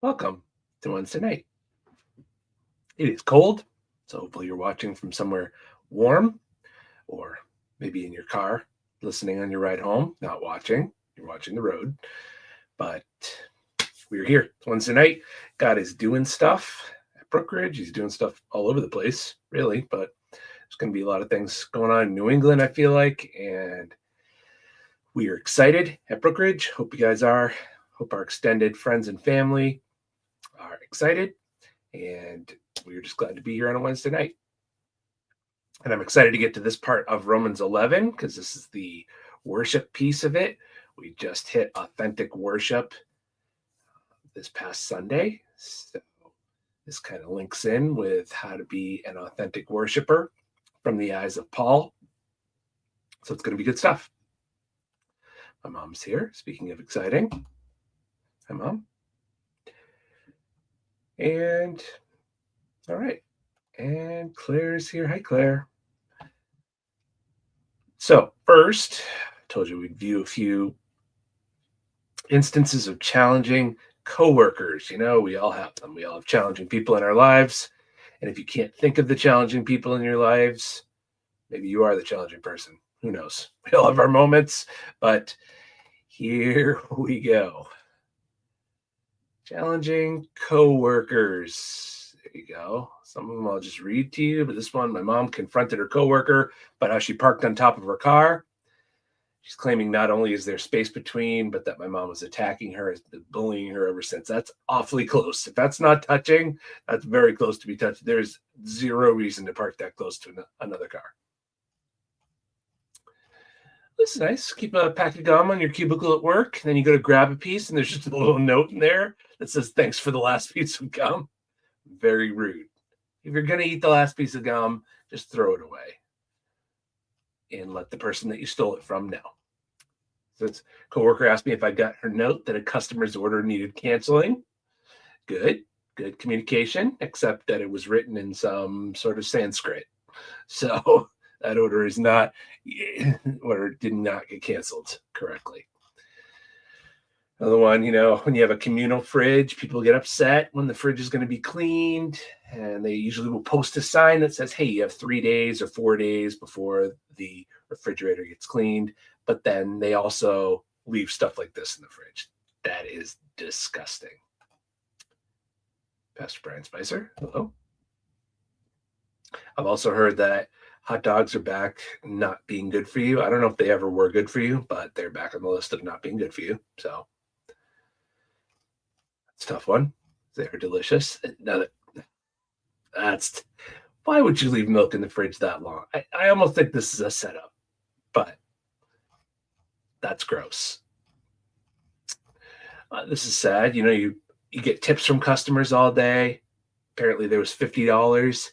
Welcome to Wednesday night. It is cold, so hopefully you're watching from somewhere warm or maybe in your car, listening on your ride home, not watching. You're watching the road. But we're here. It's Wednesday night. God is doing stuff at Brookridge. He's doing stuff all over the place, really. But there's going to be a lot of things going on in New England, I feel like. And we are excited at Brookridge. Hope you guys are. Hope our extended friends and family are excited. And we're just glad to be here on a Wednesday night. And I'm excited to get to this part of Romans 11 because this is the worship piece of it. We just hit authentic worship this past Sunday. So this kind of links in with how to be an authentic worshiper from the eyes of Paul. So it's going to be good stuff. My mom's here. Speaking of exciting. Hi, Mom. And all right. And Claire's here. Hi, Claire. So first, I told you we'd view a few instances of challenging coworkers. You know, we all have them. We all have challenging people in our lives. And if you can't think of the challenging people in your lives, maybe you are the challenging person. Who knows? We all have our moments, but here we go. Challenging coworkers. There you go. Some of them I'll just read to you, but this one, my mom confronted her coworker about how she parked on top of her car. She's claiming not only is there space between, but that my mom was attacking her, has been bullying her ever since. That's awfully close. If that's not touching, that's very close to be touched. There's zero reason to park that close to another car. This is nice. Keep a pack of gum on your cubicle at work. Then you go to grab a piece, and there's just a little note in there that says, "Thanks for the last piece of gum." Very rude. If you're going to eat the last piece of gum, just throw it away and let the person that you stole it from know. So this coworker asked me if I got her note that a customer's order needed canceling. Good communication, except that it was written in some sort of Sanskrit. So that order is not, or did not get canceled correctly. Another one, when you have a communal fridge, people get upset when the fridge is going to be cleaned, and they usually will post a sign that says, hey, you have 3 days or 4 days before the refrigerator gets cleaned. But then they also leave stuff like this in the fridge. That is disgusting. Pastor Brian Spicer, hello. I've also heard that hot dogs are back not being good for you. I don't know if they ever were good for you, but they're back on the list of not being good for you. So it's a tough one. They're delicious. Why would you leave milk in the fridge that long? I almost think this is a setup, but that's gross. This is sad. You get tips from customers all day. Apparently there was $50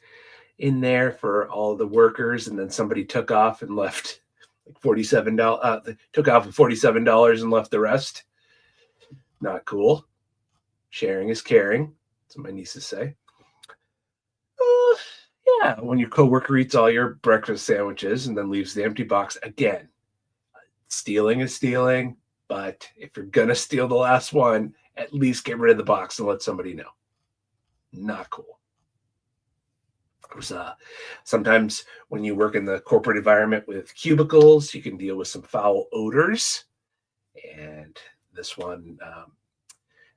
in there for all the workers, and then somebody took off and left like $47. Took off with $47 and left the rest. Not cool. Sharing is caring. That's what my nieces say. Yeah, when your coworker eats all your breakfast sandwiches and then leaves the empty box again. Stealing is stealing, but if you're gonna steal the last one, at least get rid of the box and let somebody know. Not cool. Sometimes when you work in the corporate environment with cubicles, you can deal with some foul odors. And this one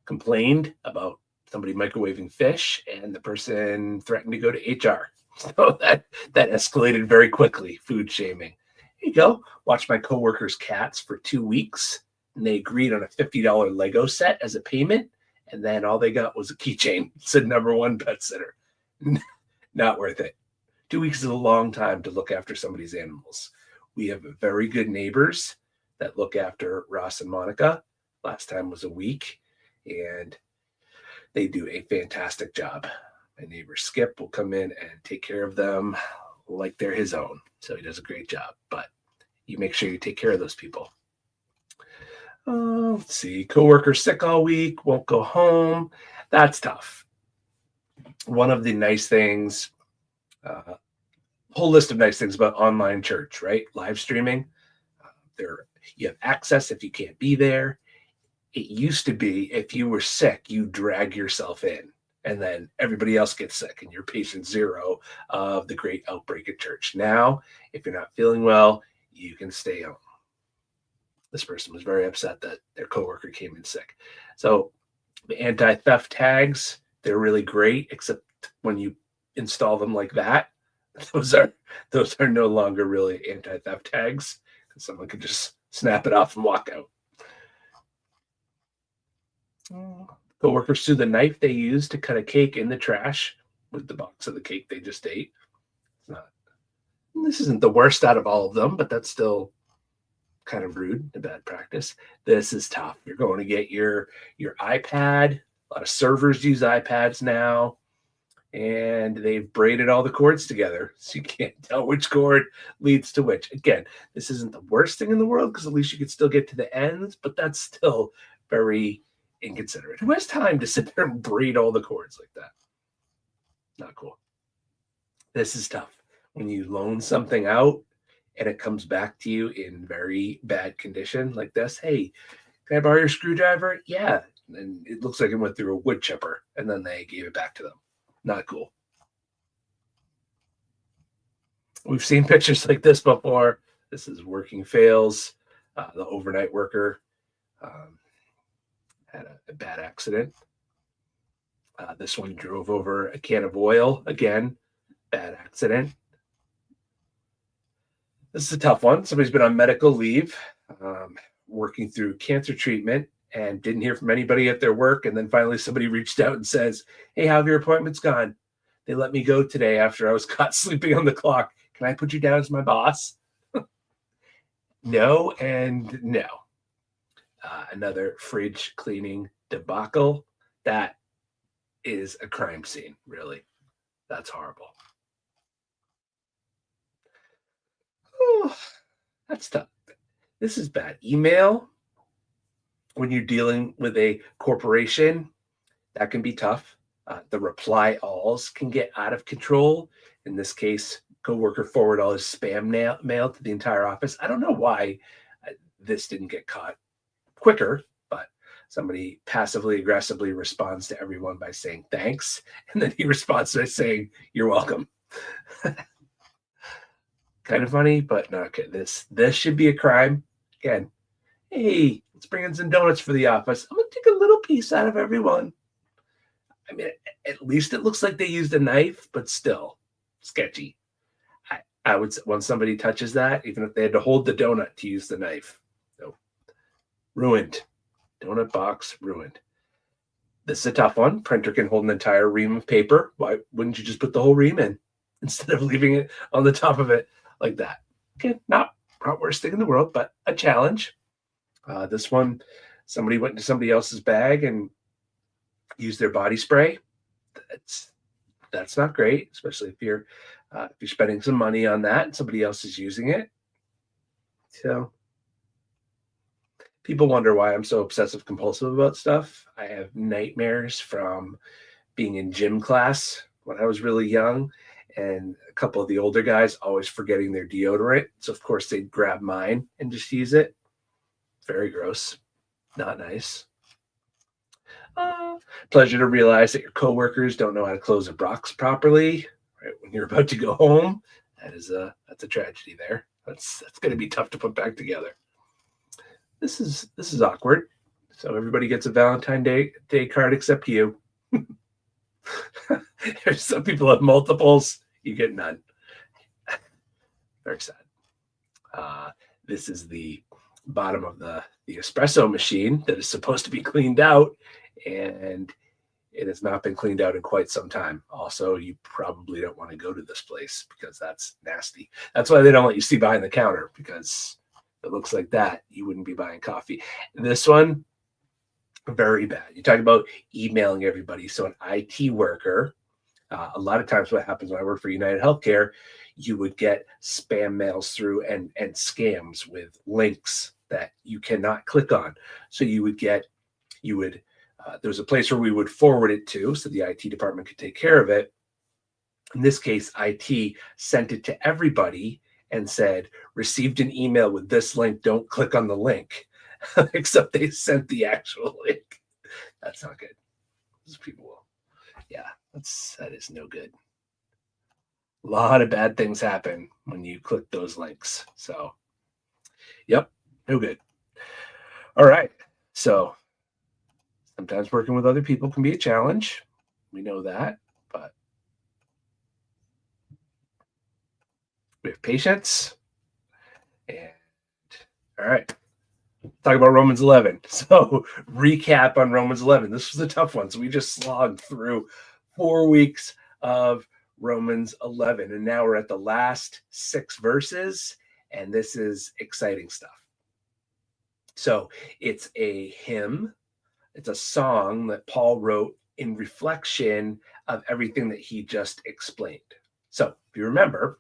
complained about somebody microwaving fish, and the person threatened to go to HR. So that escalated very quickly, food shaming. Here you go. Watched my coworker's cats for 2 weeks, and they agreed on a $50 Lego set as a payment, and then all they got was a keychain. It said #1 pet sitter. Not worth it. 2 weeks is a long time to look after somebody's animals. We have very good neighbors that look after Ross and Monica. Last time was a week, and they do a fantastic job. My neighbor Skip will come in and take care of them like they're his own. So he does a great job, but you make sure you take care of those people. Let's see. Coworker sick all week, won't go home. That's tough. One of the nice things, whole list of nice things about online church, right? Live streaming. You have access if you can't be there. It used to be if you were sick, you drag yourself in, and then everybody else gets sick, and you're patient zero of the great outbreak at church. Now, if you're not feeling well, you can stay home. This person was very upset that their coworker came in sick. So the anti-theft tags, they're really great, except when you install them like that, those are those are no longer really anti-theft tags because someone could just snap it off and walk out. Coworkers threw the knife they used to cut a cake in the trash with the box of the cake they just ate. It's not, this isn't the worst out of all of them, but that's still kind of rude and bad practice. This is tough. You're going to get your iPad. A lot of servers use iPads now, and they've braided all the cords together, so you can't tell which cord leads to which. Again, this isn't the worst thing in the world because at least you could still get to the ends, but that's still very inconsiderate. Who has time to sit there and braid all the cords like that? Not cool. This is tough. When you loan something out and it comes back to you in very bad condition like this, hey, can I borrow your screwdriver? Yeah. And it looks like it went through a wood chipper and then they gave it back to them. Not cool. We've seen pictures like this before. This is working fails. The overnight worker had a bad accident. This one drove over a can of oil. Again, bad accident. This is a tough one. Somebody's been on medical leave, working through cancer treatment, and didn't hear from anybody at their work. And then finally somebody reached out and says, hey, how have your appointments gone? They let me go today after I was caught sleeping on the clock. Can I put you down as my boss? No and no. Another fridge cleaning debacle. That is a crime scene, really. That's horrible. Oh, that's tough. This is bad. Email, when you're dealing with a corporation, that can be tough. The reply alls can get out of control. In this case, coworker forward all his spam mail to the entire office. I don't know why this didn't get caught quicker, but somebody passively aggressively responds to everyone by saying thanks, and then he responds by saying you're welcome. Kind of funny, but no, okay. This should be a crime. Again, hey, let's bring in some donuts for the office. I'm gonna take a little piece out of everyone. I mean, at least it looks like they used a knife, but still sketchy. I would, when somebody touches that, even if they had to hold the donut to use the knife, no, ruined. Donut box ruined. This is a tough one. Printer can hold an entire ream of paper. Why wouldn't you just put the whole ream in instead of leaving it on the top of it like that? Okay, not worst thing in the world, but a challenge. This one, somebody went into somebody else's bag and used their body spray. That's not great, especially if you're spending some money on that and somebody else is using it. So people wonder why I'm so obsessive compulsive about stuff. I have nightmares from being in gym class when I was really young, and a couple of the older guys always forgetting their deodorant. So of course they'd grab mine and just use it. Very gross. Not nice. Pleasure to realize that your coworkers don't know how to close a box properly, right when you're about to go home. That's a tragedy there. That's going to be tough to put back together. This is awkward. So everybody gets a Valentine's Day card except you. There's some people have multiples. You get none. Very sad. This is the bottom of the espresso machine that is supposed to be cleaned out, and it has not been cleaned out in quite some time. Also, you probably don't want to go to this place because that's nasty. That's why they don't let you see behind the counter, because if it looks like that, you wouldn't be buying coffee. And this one, very bad. You talk about emailing everybody. So an IT worker, a lot of times what happens when I work for United Healthcare, you would get spam mails through and scams with links that you cannot click on. So there was a place where we would forward it to, so the IT department could take care of it. In this case, IT sent it to everybody and said, received an email with this link, don't click on the link. except they sent the actual link. That's not good. Those people will. Yeah, that is no good. A lot of bad things happen when you click those links. So, yep, no good. All right. So, sometimes working with other people can be a challenge. We know that, but we have patience. And all right, talk about Romans 11. So, recap on Romans 11. This was a tough one. So, we just slogged through 4 weeks of Romans 11. And now we're at the last 6 verses. And this is exciting stuff. So, it's a hymn, it's a song that Paul wrote in reflection of everything that he just explained. So, if you remember,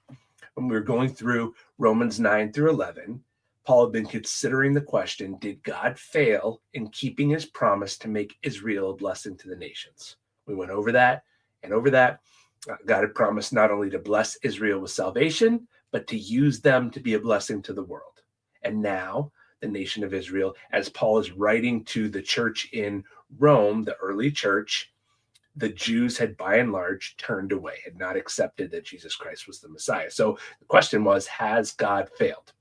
when we were going through Romans 9 through 11, Paul had been considering the question, did God fail in keeping his promise to make Israel a blessing to the nations? We went over that and over that. God had promised not only to bless Israel with salvation, but to use them to be a blessing to the world. And now the nation of Israel, as Paul is writing to the church in Rome, the early church, the Jews had by and large turned away, had not accepted that Jesus Christ was the Messiah. So the question was, has God failed?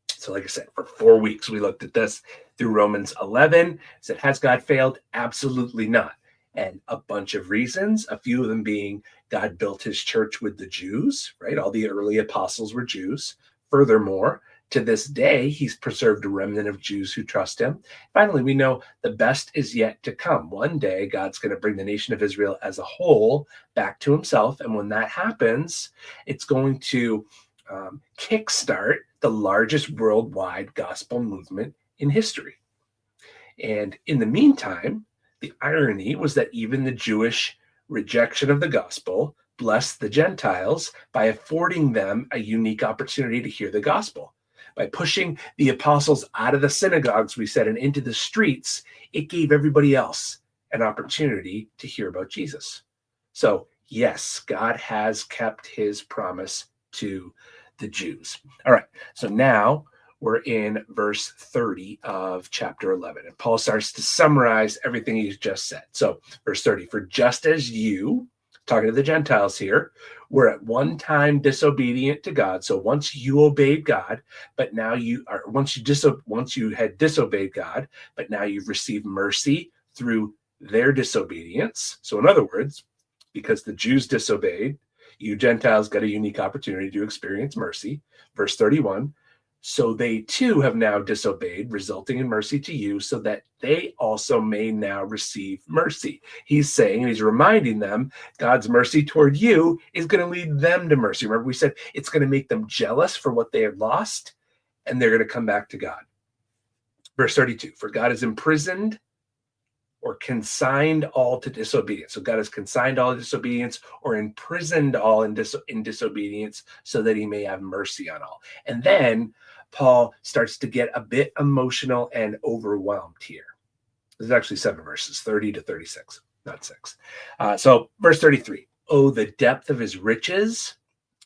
So like I said, for 4 weeks, we looked at this through Romans 11. Said, has God failed? Absolutely not. And a bunch of reasons, a few of them being God built his church with the Jews, right? All the early apostles were Jews. Furthermore, to this day, he's preserved a remnant of Jews who trust him. Finally, we know the best is yet to come. One day, God's going to bring the nation of Israel as a whole back to himself. And when that happens, it's going to kickstart the largest worldwide gospel movement in history. And in the meantime, the irony was that even the Jewish rejection of the gospel blessed the Gentiles by affording them a unique opportunity to hear the gospel. By pushing the apostles out of the synagogues, we said, and into the streets, it gave everybody else an opportunity to hear about Jesus. So, yes, God has kept his promise to the Jews. All right, so now we're in verse 30 of chapter 11. And Paul starts to summarize everything he's just said. So, verse 30, for just as you, talking to the Gentiles here, were at one time disobedient to God. So once you obeyed God, but now you are, once you had disobeyed God, but now you've received mercy through their disobedience. So in other words, because the Jews disobeyed, you Gentiles got a unique opportunity to experience mercy. Verse 31, so they too have now disobeyed, resulting in mercy to you, so that they also may now receive mercy. He's saying, and he's reminding them, God's mercy toward you is going to lead them to mercy. Remember, we said it's going to make them jealous for what they had lost, and they're going to come back to God. Verse 32, for God has imprisoned or consigned all to disobedience. So God has consigned all disobedience or imprisoned all in disobedience so that he may have mercy on all. And then Paul starts to get a bit emotional and overwhelmed here. There's actually 7 verses, 30 to 36, not 6. So verse 33, oh, the depth of his riches,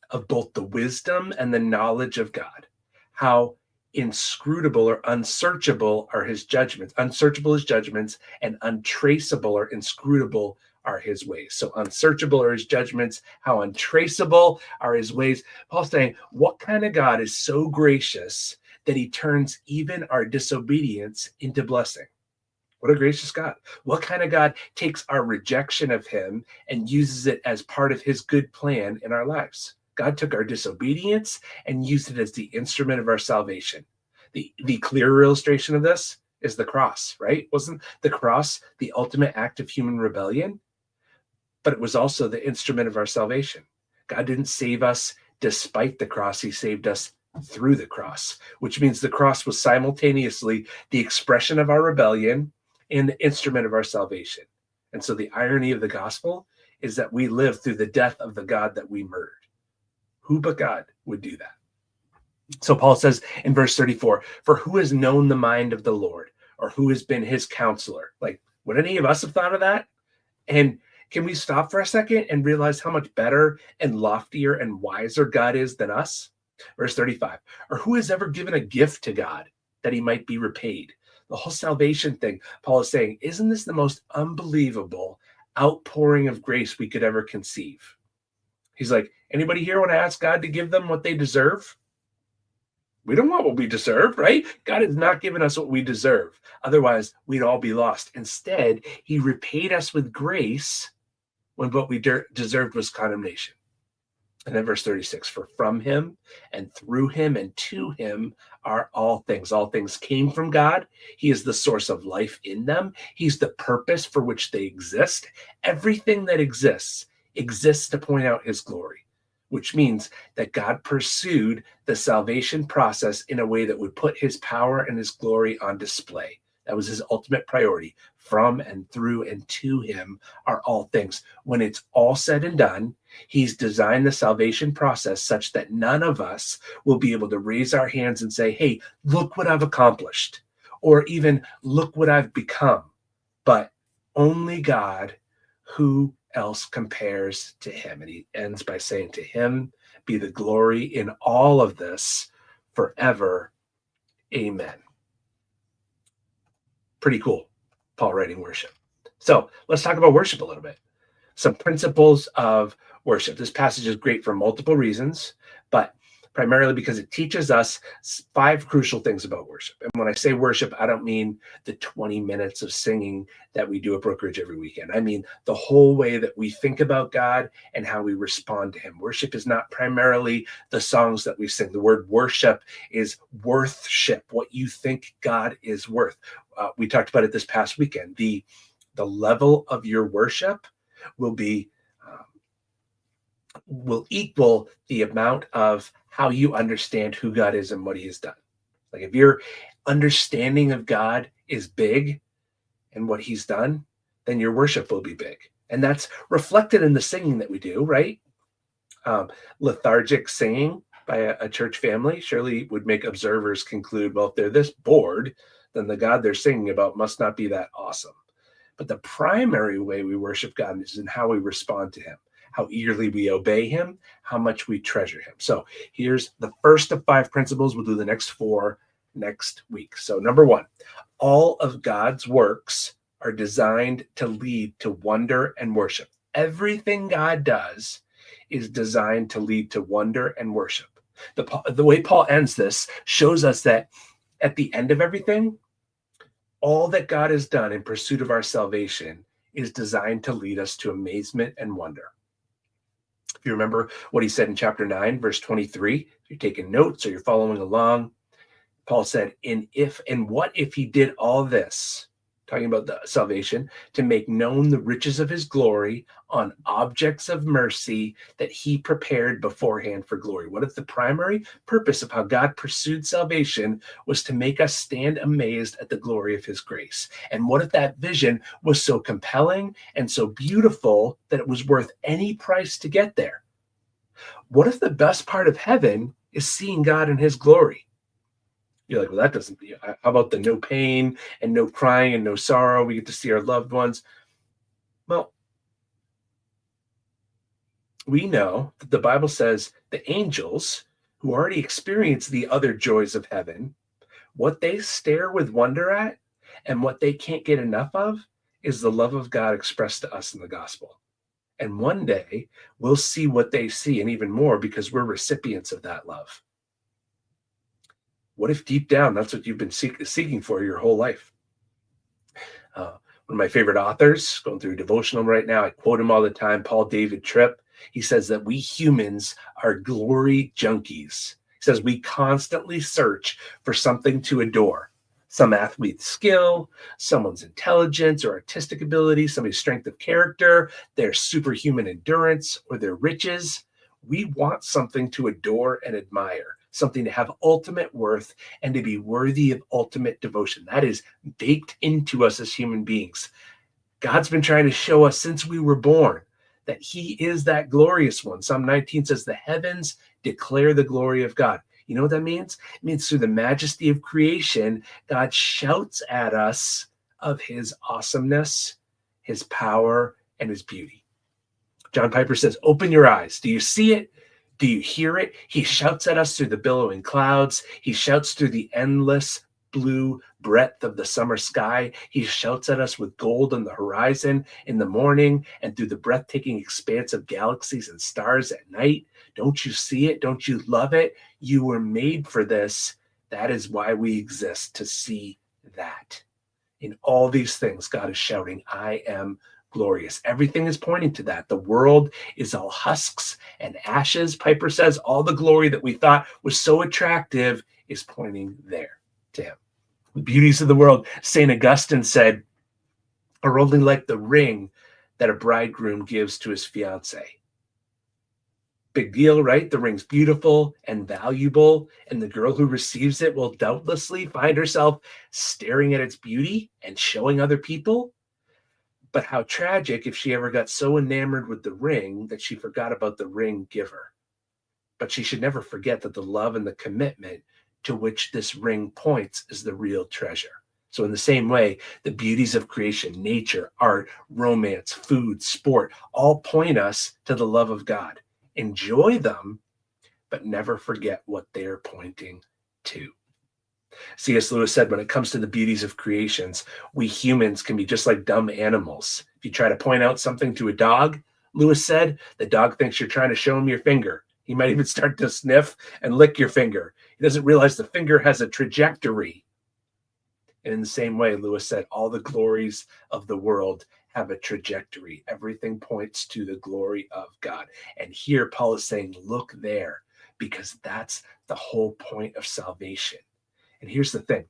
of both the wisdom and the knowledge of God. How inscrutable or unsearchable are his judgments. Unsearchable his judgments, and untraceable or inscrutable are his ways. So unsearchable are his judgments, how untraceable are his ways. Paul's saying, what kind of God is so gracious that he turns even our disobedience into blessing? What a gracious God. What kind of God takes our rejection of him and uses it as part of his good plan in our lives? God took our disobedience and used it as the instrument of our salvation. The clearer illustration of this is the cross, right? Wasn't the cross the ultimate act of human rebellion? But it was also the instrument of our salvation. God didn't save us despite the cross. He saved us through the cross, which means the cross was simultaneously the expression of our rebellion and the instrument of our salvation. And so the irony of the gospel is that we live through the death of the God that we murdered. Who but God would do that? So Paul says in verse 34, for who has known the mind of the Lord, or who has been his counselor? Like, would any of us have thought of that? And can we stop for a second and realize how much better and loftier and wiser God is than us? Verse 35, or who has ever given a gift to God? that he might be repaid. The whole salvation thing, Paul is saying, isn't this the most unbelievable outpouring of grace we could ever conceive? He's like, anybody here want to ask God to give them what they deserve? We don't want what we deserve, right? God has not given us what we deserve. Otherwise, we'd all be lost. Instead, he repaid us with grace when what we deserved was condemnation. And then verse 36, for from him and through him and to him are all things. All things came from God. He is the source of life in them. He's the purpose for which they exist. Everything that exists to point out his glory, which means that God pursued the salvation process in a way that would put his power and his glory on display. That was his ultimate priority. From and through and to him are all things. When it's all said and done, he's designed the salvation process such that none of us will be able to raise our hands and say, hey, look what I've accomplished, or even look what I've become. But only God, who else compares to him? And he ends by saying, to him be the glory in all of this forever. Amen. Pretty cool, Paul writing worship. So let's talk about worship a little bit. Some principles of worship. This passage is great for multiple reasons, but primarily because it teaches us 5 crucial things about worship. And when I say worship, I don't mean the 20 minutes of singing that we do at Brookridge every weekend. I mean the whole way that we think about God and how we respond to him. Worship is not primarily the songs that we sing. The word worship is worthship, what you think God is worth. We talked about it this past weekend. The level of your worship will equal the amount of how you understand who God is and what he has done. Like if your understanding of God is big and what he's done, then your worship will be big. And that's reflected in the singing that we do, right? Lethargic singing by a church family surely would make observers conclude, well, if they're this bored, then the God they're singing about must not be that awesome. But the primary way we worship God is in how we respond to him, how eagerly we obey him, how much we treasure him. So here's the first of 5 principles. We'll do the next 4 next week. So number 1, all of God's works are designed to lead to wonder and worship. Everything God does is designed to lead to wonder and worship. The way Paul ends this shows us that at the end of everything, all that God has done in pursuit of our salvation is designed to lead us to amazement and wonder. If you remember what he said in chapter 9, verse 23, if you're taking notes or you're following along, Paul said, and what if he did all this, talking about the salvation, to make known the riches of his glory on objects of mercy that he prepared beforehand for glory? What if the primary purpose of how God pursued salvation was to make us stand amazed at the glory of his grace? And what if that vision was so compelling and so beautiful that it was worth any price to get there? What if the best part of heaven is seeing God in his glory? You're like, well, that doesn't, how about the no pain and no crying and no sorrow? We get to see our loved ones. Well, we know that the Bible says the angels who already experience the other joys of heaven, what they stare with wonder at and what they can't get enough of is the love of God expressed to us in the gospel. And one day we'll see what they see and even more because we're recipients of that love. What if deep down that's what you've been seeking for your whole life? One of my favorite authors, going through a devotional right now, I quote him all the time, Paul David Tripp. He says that we humans are glory junkies. He says we constantly search for something to adore. Some athlete's skill, someone's intelligence or artistic ability, somebody's strength of character, their superhuman endurance, or their riches. We want something to adore and admire, something to have ultimate worth and to be worthy of ultimate devotion. That is baked into us as human beings. God's been trying to show us since we were born that he is that glorious one. Psalm 19 says, the heavens declare the glory of God. You know what that means? It means through the majesty of creation, God shouts at us of his awesomeness, his power, and his beauty. John Piper says, open your eyes. Do you see it? Do you hear it? He shouts at us through the billowing clouds. He shouts through the endless blue breadth of the summer sky. He shouts at us with gold on the horizon in the morning and through the breathtaking expanse of galaxies and stars at night. Don't you see it? Don't you love it? You were made for this. That is why we exist, to see that. In all these things, God is shouting, I am glorious. Everything is pointing to that. The world is all husks and ashes. Piper says all the glory that we thought was so attractive is pointing there to him. The beauties of the world, St. Augustine said, are only like the ring that a bridegroom gives to his fiancée. Big deal, right? The ring's beautiful and valuable, and the girl who receives it will doubtlessly find herself staring at its beauty and showing other people. But how tragic if she ever got so enamored with the ring that she forgot about the ring giver. But she should never forget that the love and the commitment to which this ring points is the real treasure. So in the same way, the beauties of creation, nature, art, romance, food, sport, all point us to the love of God. Enjoy them, but never forget what they're pointing to. C.S. Lewis said, when it comes to the beauties of creations, we humans can be just like dumb animals. If you try to point out something to a dog, Lewis said, the dog thinks you're trying to show him your finger. He might even start to sniff and lick your finger. He doesn't realize the finger has a trajectory. And in the same way, Lewis said, all the glories of the world have a trajectory. Everything points to the glory of God. And here Paul is saying, look there, because that's the whole point of salvation. And here's the thing,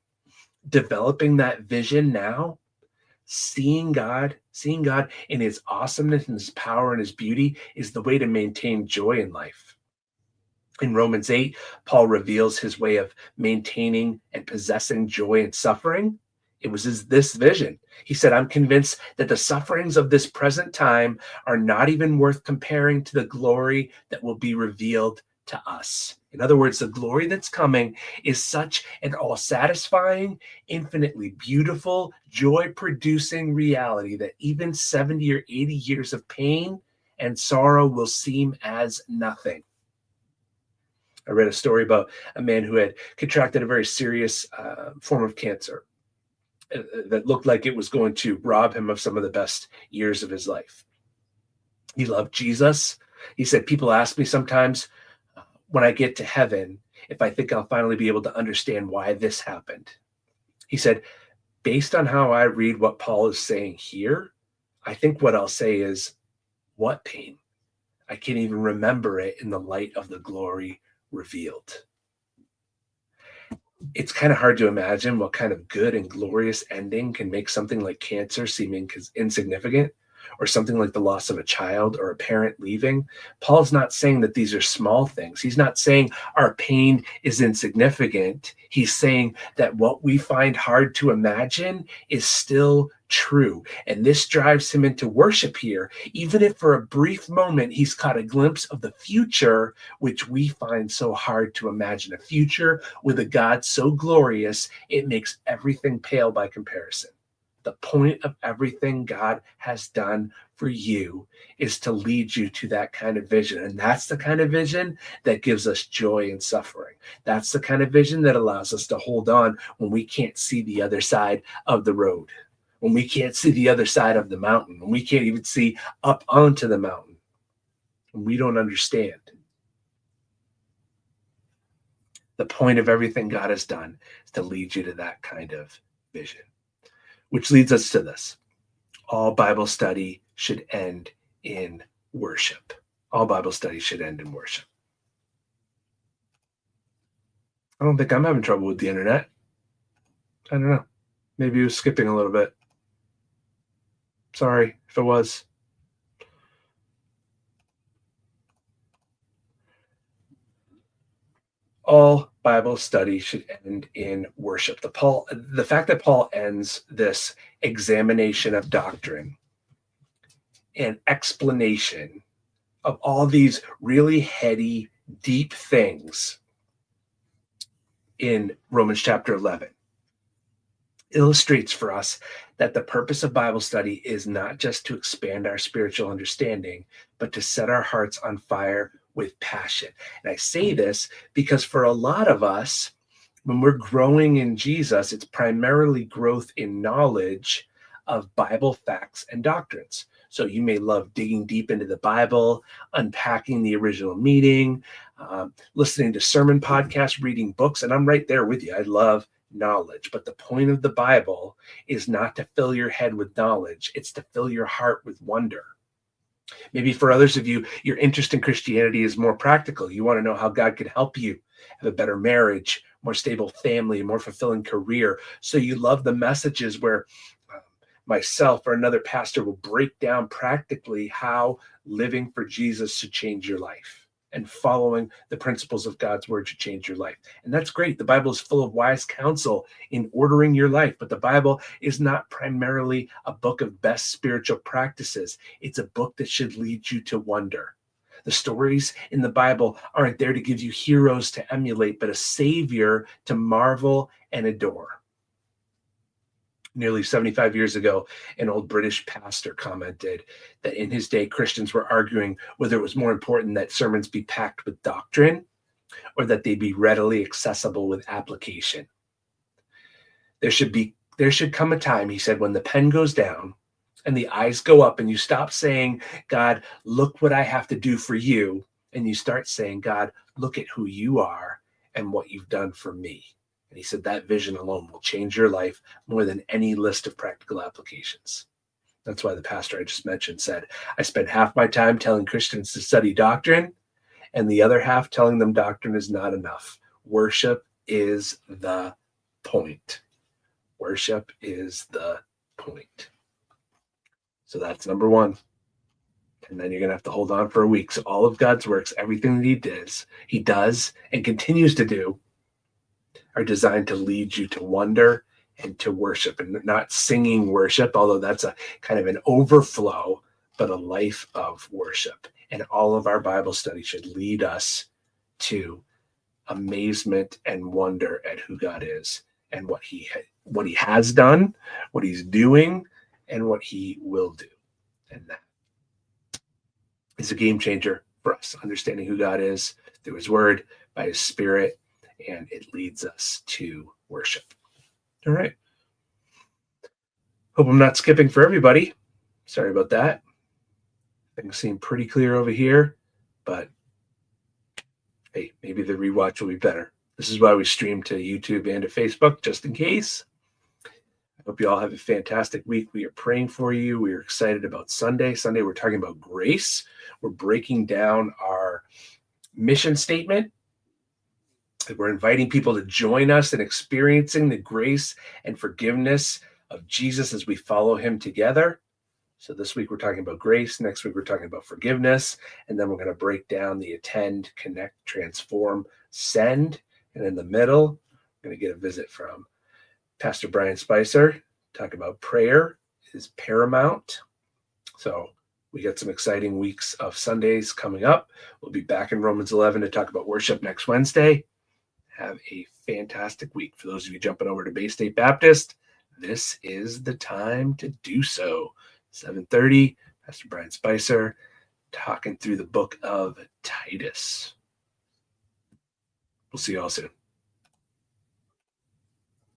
developing that vision now, seeing God in his awesomeness and his power and his beauty is the way to maintain joy in life. In Romans 8, Paul reveals his way of maintaining and possessing joy in suffering. It was this vision. He said, I'm convinced that the sufferings of this present time are not even worth comparing to the glory that will be revealed to us. In other words, the glory that's coming is such an all-satisfying, infinitely beautiful, joy-producing reality that even 70 or 80 years of pain and sorrow will seem as nothing. I read a story about a man who had contracted a very serious form of cancer that looked like it was going to rob him of some of the best years of his life. He loved Jesus. He said, people ask me sometimes when I get to heaven if I think I'll finally be able to understand why this happened. He said, based on how I read what Paul is saying here, I think what I'll say is, what pain? I can't even remember it in the light of the glory revealed. It's kind of hard to imagine what kind of good and glorious ending can make something like cancer seem insignificant, or something like the loss of a child or a parent leaving. Paul's not saying that these are small things. He's not saying our pain is insignificant. He's saying that what we find hard to imagine is still true. And this drives him into worship here, even if for a brief moment he's caught a glimpse of the future, which we find so hard to imagine. A future with a God so glorious, it makes everything pale by comparison. The point of everything God has done for you is to lead you to that kind of vision. And that's the kind of vision that gives us joy in suffering. That's the kind of vision that allows us to hold on when we can't see the other side of the road, when we can't see the other side of the mountain, when we can't even see up onto the mountain, when we don't understand. The point of everything God has done is to lead you to that kind of vision. Which leads us to this. All Bible study should end in worship. All Bible study should end in worship. I don't think I'm having trouble with the internet. I don't know. Maybe it was skipping a little bit. Sorry if it was. All Bible study should end in worship. The fact that Paul ends this examination of doctrine and explanation of all these really heady, deep things in Romans chapter 11 illustrates for us that the purpose of Bible study is not just to expand our spiritual understanding, but to set our hearts on fire with passion. And I say this because for a lot of us, When we're growing in Jesus, it's primarily growth in knowledge of Bible facts and doctrines. So you may love digging deep into the Bible, unpacking the original meaning, listening to sermon podcasts, reading books, and I'm right there with you. I love knowledge, but the point of the Bible is not to fill your head with knowledge. It's to fill your heart with wonder. Maybe for others of you, your interest in Christianity is more practical. You want to know how God could help you have a better marriage, more stable family, a more fulfilling career. So you love the messages where myself or another pastor will break down practically how living for Jesus should change your life and following the principles of God's word should change your life. And that's great. The Bible is full of wise counsel in ordering your life, but the Bible is not primarily a book of best spiritual practices. It's a book that should lead you to wonder. The stories in the Bible aren't there to give you heroes to emulate, but a savior to marvel and adore. Nearly 75 years ago, an old British pastor commented that in his day, Christians were arguing whether it was more important that sermons be packed with doctrine or that they be readily accessible with application. There should come a time, he said, when the pen goes down and the eyes go up and you stop saying, God, look what I have to do for you. And you start saying, God, look at who you are and what you've done for me. And he said that vision alone will change your life more than any list of practical applications. That's why the pastor I just mentioned said, I spend half my time telling Christians to study doctrine and the other half telling them doctrine is not enough. Worship is the point. Worship is the point. So that's number one. And then you're going to have to hold on for a week. So all of God's works, everything that he does and continues to do, are designed to lead you to wonder and to worship, and not singing worship, although that's a kind of an overflow, but a life of worship. And all of our Bible study should lead us to amazement and wonder at who God is and what he has done, what he's doing, and what he will do. And that is a game changer for us, understanding who God is through his word, by his spirit, and it leads us to worship. All right. Hope I'm not skipping for everybody. Sorry about that. Things seem pretty clear over here, but hey, maybe the rewatch will be better. This is why we stream to YouTube and to Facebook, just in case. I hope you all have a fantastic week. We are praying for you. We are excited about Sunday. Sunday, we're talking about grace. We're breaking down our mission statement. We're inviting people to join us in experiencing the grace and forgiveness of Jesus as we follow him together. So this week we're talking about grace. Next week we're talking about forgiveness. And then we're going to break down the attend, connect, transform, send. And in the middle, we're going to get a visit from Pastor Brian Spicer. Talk about prayer is paramount. So we got some exciting weeks of Sundays coming up. We'll be back in Romans 11 to talk about worship next Wednesday. Have a fantastic week. For those of you jumping over to Bay State Baptist, this is the time to do so. 7:30, Pastor Brian Spicer talking through the book of Titus. We'll see you all soon.